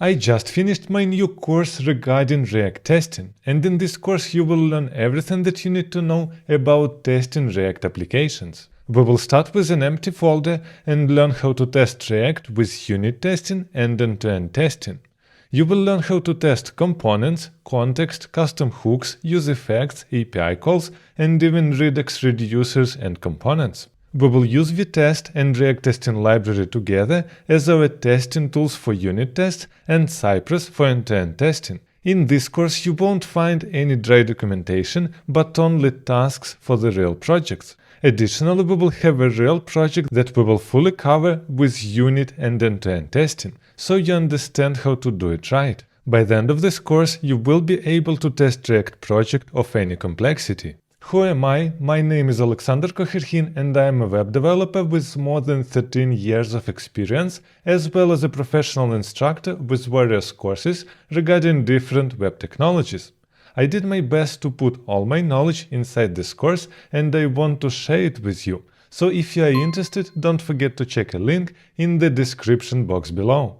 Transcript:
I just finished my new course regarding React testing, and in this course you will learn everything that you need to know about testing React applications. We will start with an empty folder and learn how to test React with unit testing and end-to-end testing. You will learn how to test components, context, custom hooks, use effects, API calls, and even Redux reducers and components. We will use vtest and React testing library together as our testing tools for unit tests and Cypress for end-to-end testing. In this course you won't find any dry documentation, but only tasks for the real projects. Additionally, we will have a real project that we will fully cover with unit and end-to-end testing, so you understand how to do it right. By the end of this course, you will be able to test React project of any complexity. Who am I? My name is Alexander Kochergin and I am a web developer with more than 13 years of experience, as well as a professional instructor with various courses regarding different web technologies. I did my best to put all my knowledge inside this course and I want to share it with you. So if you are interested, don't forget to check a link in the description box below.